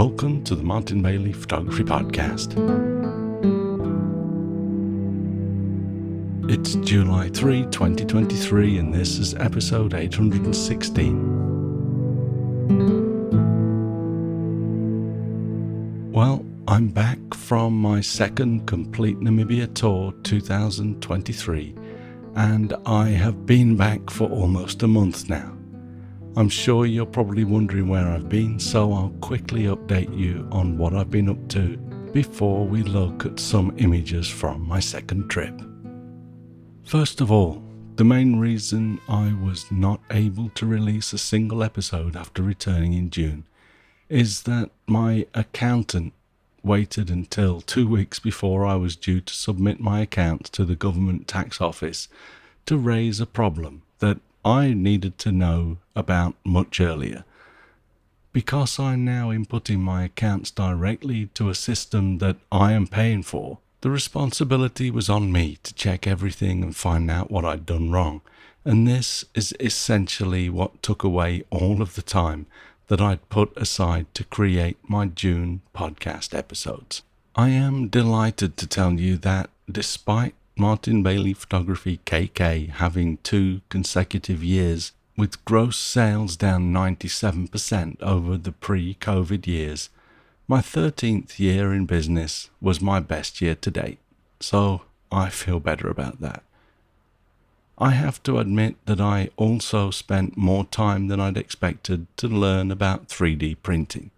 Welcome to the Martin Bailey Photography Podcast. It's July 3, 2023, and this is episode 816. Well, I'm back from my second complete Namibia tour 2023, and I have been back for almost a month now. I'm sure you're probably wondering where I've been, so I'll quickly update you on what I've been up to before we look at some images from my second trip. First of all, the main reason I was not able to release a single episode after returning in June is that my accountant waited until 2 weeks before I was due to submit my accounts to the government tax office to raise a problem that I needed to know about much earlier. Because I'm now inputting my accounts directly to a system that I am paying for, the responsibility was on me to check everything and find out what I'd done wrong, and this is essentially what took away all of the time that I'd put aside to create my June podcast episodes. I am delighted to tell you that despite Martin Bailey Photography KK having 2 consecutive years with gross sales down 97% over the pre-COVID years, my 13th year in business was my best year to date, so I feel better about that. I have to admit that I also spent more time than I'd expected to learn about 3D printing.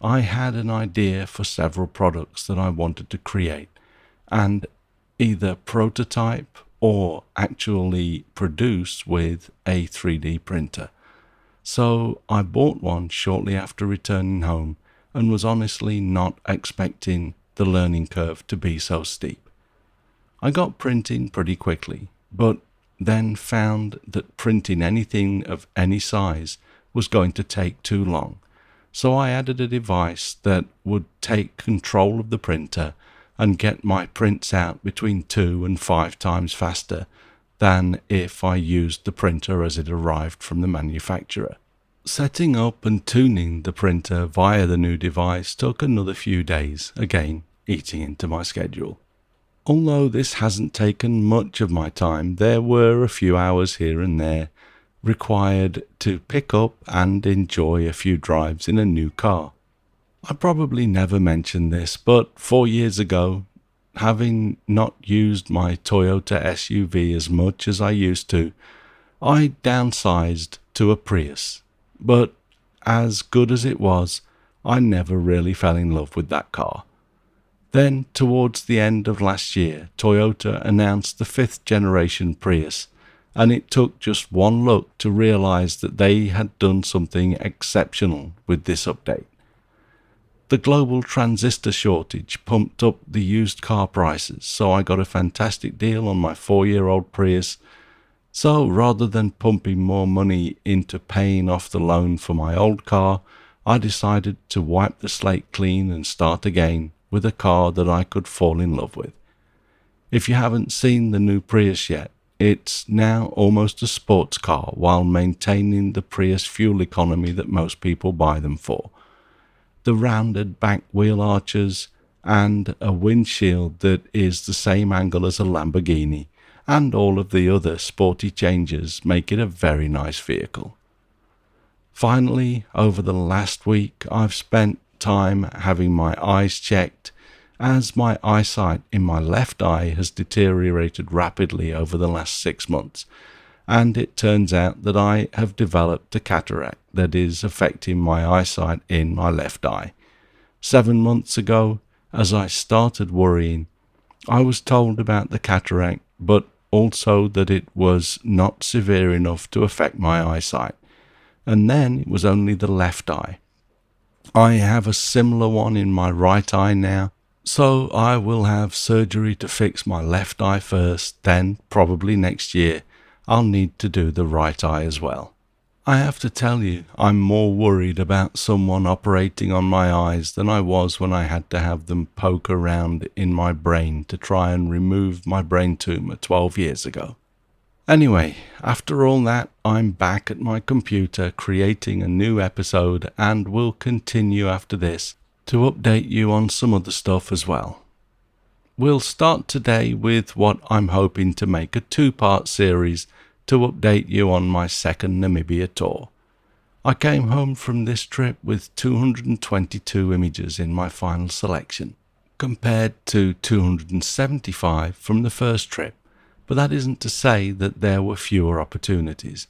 I had an idea for several products that I wanted to create, and either prototype or actually produce with a 3D printer. So I bought one shortly after returning home and was honestly not expecting the learning curve to be so steep. I got printing pretty quickly, but then found that printing anything of any size was going to take too long. So I added a device that would take control of the printer and get my prints out between 2 and 5 times faster than if I used the printer as it arrived from the manufacturer. Setting up and tuning the printer via the new device took another few days, again eating into my schedule. Although this hasn't taken much of my time, there were a few hours here and there required to pick up and enjoy a few drives in a new car. I probably never mentioned this, but 4 years ago, having not used my Toyota SUV as much as I used to, I downsized to a Prius. But as good as it was, I never really fell in love with that car. Then, towards the end of last year, Toyota announced the 5th generation Prius, and it took just one look to realize that they had done something exceptional with this update. The global transistor shortage pumped up the used car prices, so I got a fantastic deal on my 4-year-old Prius. So rather than pumping more money into paying off the loan for my old car, I decided to wipe the slate clean and start again with a car that I could fall in love with. If you haven't seen the new Prius yet, it's now almost a sports car while maintaining the Prius fuel economy that most people buy them for. The rounded back wheel arches and a windshield that is the same angle as a Lamborghini, and all of the other sporty changes make it a very nice vehicle. Finally, over the last week, I've spent time having my eyes checked, as my eyesight in my left eye has deteriorated rapidly over the last 6 months, and it turns out that I have developed a cataract that is affecting my eyesight in my left eye. 7 months ago, as I started worrying, I was told about the cataract, but also that it was not severe enough to affect my eyesight. And then it was only the left eye. I have a similar one in my right eye now, so I will have surgery to fix my left eye first, then probably next year I'll need to do the right eye as well. I have to tell you, I'm more worried about someone operating on my eyes than I was when I had to have them poke around in my brain to try and remove my brain tumor 12 years ago. Anyway, after all that, I'm back at my computer creating a new episode and will continue after this to update you on some other stuff as well. We'll start today with what I'm hoping to make a two-part series to update you on my second Namibia tour. I came home from this trip with 222 images in my final selection, compared to 275 from the first trip, but that isn't to say that there were fewer opportunities.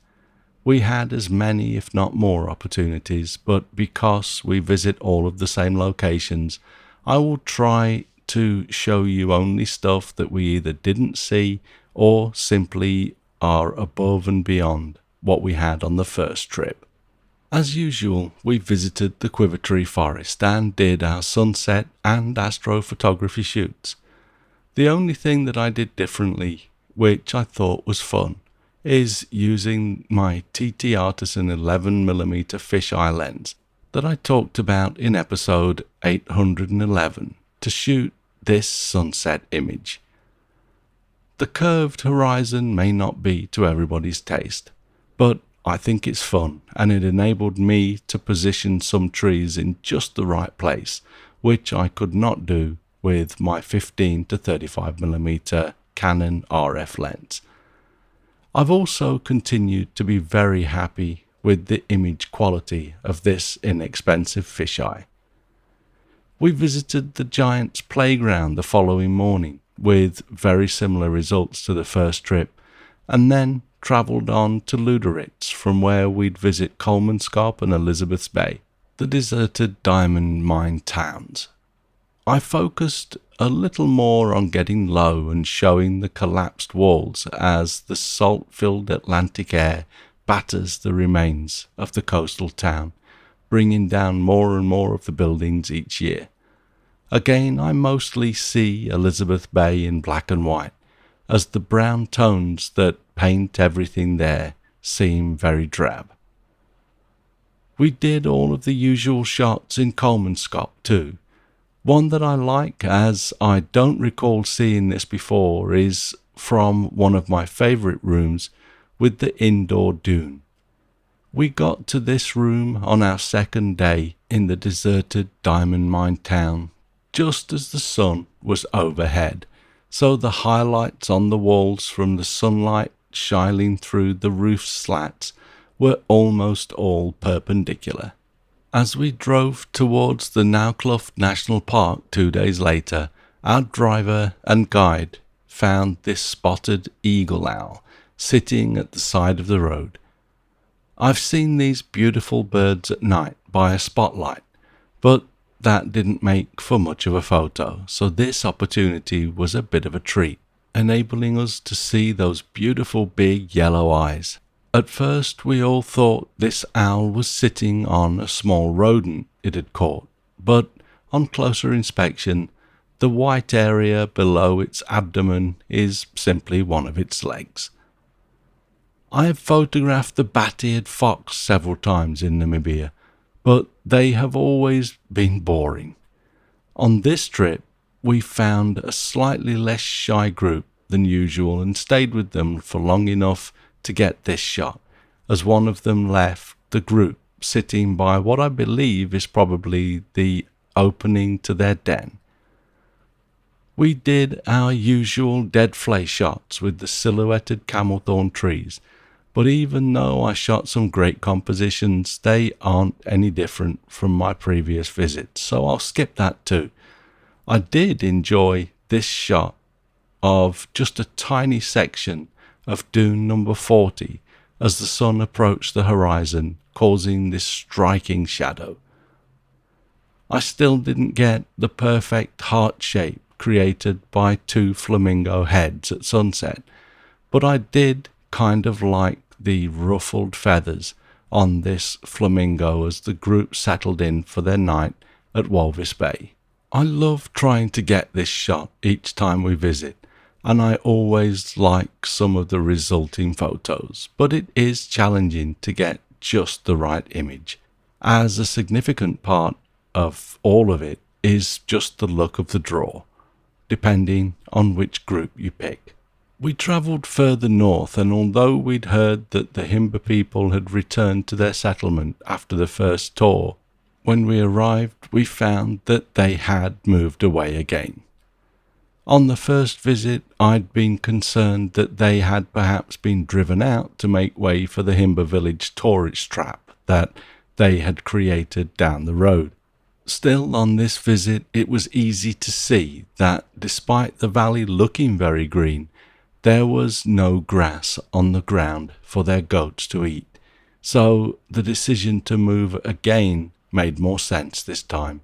We had as many, if not more, opportunities, but because we visit all of the same locations, I will try to show you only stuff that we either didn't see or simply are above and beyond what we had on the first trip. As usual, we visited the Quiver Tree Forest and did our sunset and astrophotography shoots. The only thing that I did differently, which I thought was fun, is using my TT Artisan 11mm fisheye lens that I talked about in episode 811 to shoot this sunset image. The curved horizon may not be to everybody's taste, but I think it's fun, and it enabled me to position some trees in just the right place, which I could not do with my 15 to 35mm Canon RF lens. I've also continued to be very happy with the image quality of this inexpensive fisheye. We visited the Giants Playground the following morning with very similar results to the first trip, and then travelled on to Luderitz, from where we'd visit Kolmanskop and Elizabeth's Bay, the deserted diamond mine towns. I focused a little more on getting low and showing the collapsed walls as the salt-filled Atlantic air batters the remains of the coastal town, bringing down more and more of the buildings each year. Again, I mostly see Elizabeth Bay in black and white, as the brown tones that paint everything there seem very drab. We did all of the usual shots in Kolmanskop too. One that I like, as I don't recall seeing this before, is from one of my favourite rooms with the indoor dune. We got to this room on our second day in the deserted diamond mine town just as the sun was overhead, so the highlights on the walls from the sunlight shining through the roof slats were almost all perpendicular. As we drove towards the Naukluft National Park 2 days later, our driver and guide found this spotted eagle owl sitting at the side of the road. I've seen these beautiful birds at night by a spotlight, but that didn't make for much of a photo, so this opportunity was a bit of a treat, enabling us to see those beautiful big yellow eyes. At first we all thought this owl was sitting on a small rodent it had caught, but on closer inspection, the white area below its abdomen is simply one of its legs. I have photographed the bat-eared fox several times in Namibia, but they have always been boring. On this trip, we found a slightly less shy group than usual and stayed with them for long enough to get this shot, as one of them left the group sitting by what I believe is probably the opening to their den. We did our usual dead flay shots with the silhouetted camelthorn trees, but even though I shot some great compositions, they aren't any different from my previous visits, so I'll skip that too. I did enjoy this shot of just a tiny section of dune number 40 as the sun approached the horizon, causing this striking shadow. I still didn't get the perfect heart shape created by 2 flamingo heads at sunset, but I did kind of like the ruffled feathers on this flamingo as the group settled in for their night at Walvis Bay. I love trying to get this shot each time we visit, and I always like some of the resulting photos, but it is challenging to get just the right image, as a significant part of all of it is just the look of the draw, depending on which group you pick. We travelled further north, and although we'd heard that the Himba people had returned to their settlement after the first tour, when we arrived we found that they had moved away again. On the first visit I'd been concerned that they had perhaps been driven out to make way for the Himba village tourist trap that they had created down the road. Still, on this visit it was easy to see that despite the valley looking very green, there was no grass on the ground for their goats to eat, so the decision to move again made more sense this time.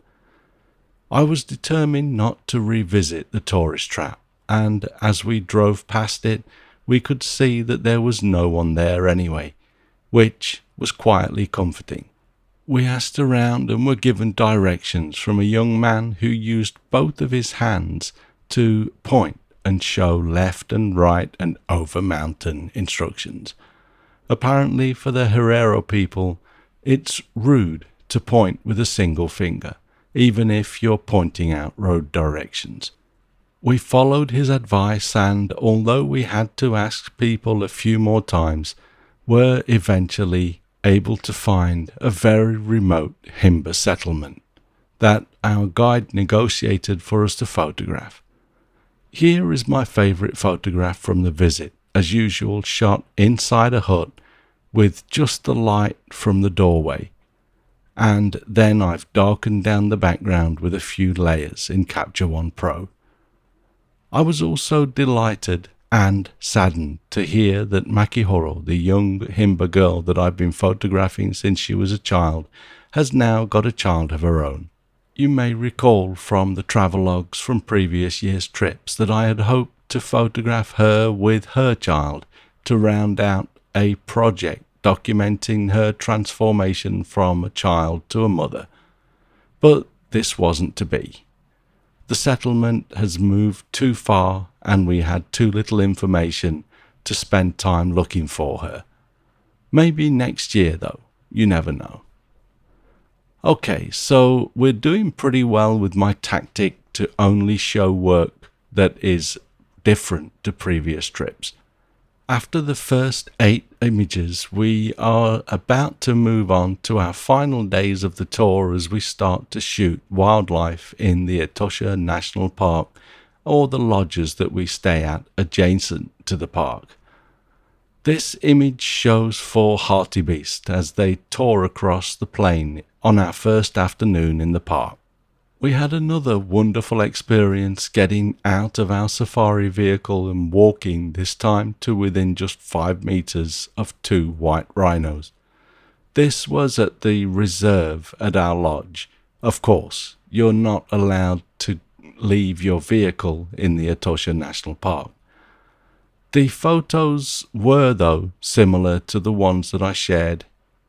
I was determined not to revisit the tourist trap, and as we drove past it, we could see that there was no one there anyway, which was quietly comforting. We asked around and were given directions from a young man who used both of his hands to point and show left and right and over mountain instructions. Apparently for the Herero people, it's rude to point with a single finger, even if you're pointing out road directions. We followed his advice, and although we had to ask people a few more times, were eventually able to find a very remote Himba settlement that our guide negotiated for us to photograph. Here is my favourite photograph from the visit, as usual shot inside a hut with just the light from the doorway, and then I've darkened down the background with a few layers in Capture One Pro. I was also delighted and saddened to hear that Makihoro, the young Himba girl that I've been photographing since she was a child, has now got a child of her own. You may recall from the travelogues from previous year's trips that I had hoped to photograph her with her child to round out a project documenting her transformation from a child to a mother. But this wasn't to be. The settlement has moved too far, and we had too little information to spend time looking for her. Maybe next year though, you never know. Okay, so we're doing pretty well with my tactic to only show work that is different to previous trips. After the first 8 images, we are about to move on to our final days of the tour as we start to shoot wildlife in the Etosha National Park or the lodges that we stay at adjacent to the park. This image shows 4 hartebeest as they tore across the plain on our first afternoon in the park. We had another wonderful experience getting out of our safari vehicle and walking, this time to within just 5 meters of 2 white rhinos. This was at the reserve at our lodge. Of course, you're not allowed to leave your vehicle in the Etosha National Park. The photos were, though, similar to the ones that I shared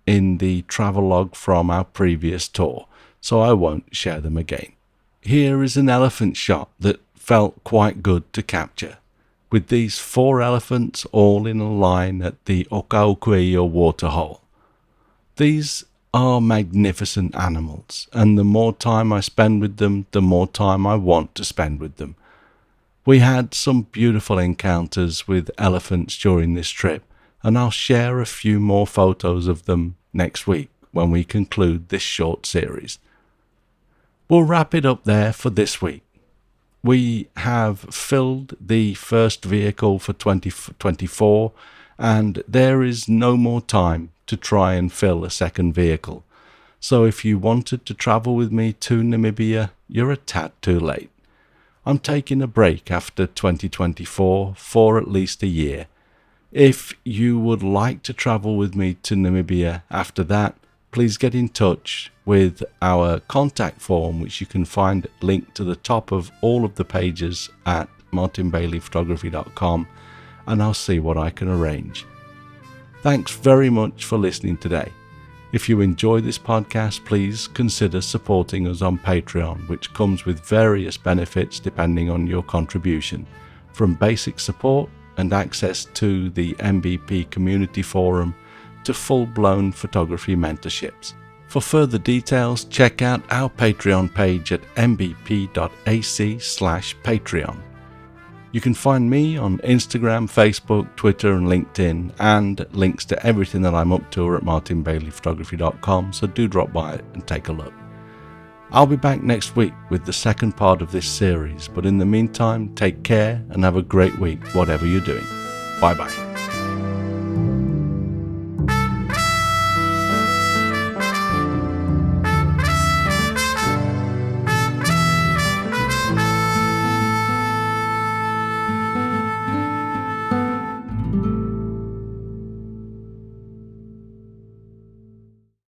in the travelogue from our previous tour, so I won't share them again. Here is an elephant shot that felt quite good to capture, with these 4 elephants all in a line at the Okaukueio waterhole. These are magnificent animals, and the more time I spend with them, the more time I want to spend with them. We had some beautiful encounters with elephants during this trip, and I'll share a few more photos of them next week when we conclude this short series. We'll wrap it up there for this week. We have filled the first vehicle for 2024, and there is no more time to try and fill a second vehicle. So if you wanted to travel with me to Namibia, you're a tad too late. I'm taking a break after 2024 for at least a year. If you would like to travel with me to Namibia after that, please get in touch with our contact form, which you can find linked to the top of all of the pages at martinbaileyphotography.com, and I'll see what I can arrange. Thanks very much for listening today. If you enjoy this podcast, please consider supporting us on Patreon, which comes with various benefits depending on your contribution, from basic support and access to the MBP community forum to full-blown photography mentorships. For further details, check out our Patreon page at mbp.ac/Patreon. You can find me on Instagram, Facebook, Twitter and LinkedIn, and links to everything that I'm up to are at martinbaileyphotography.com, so do drop by and take a look. I'll be back next week with the second part of this series, but in the meantime, take care and have a great week, whatever you're doing. Bye bye.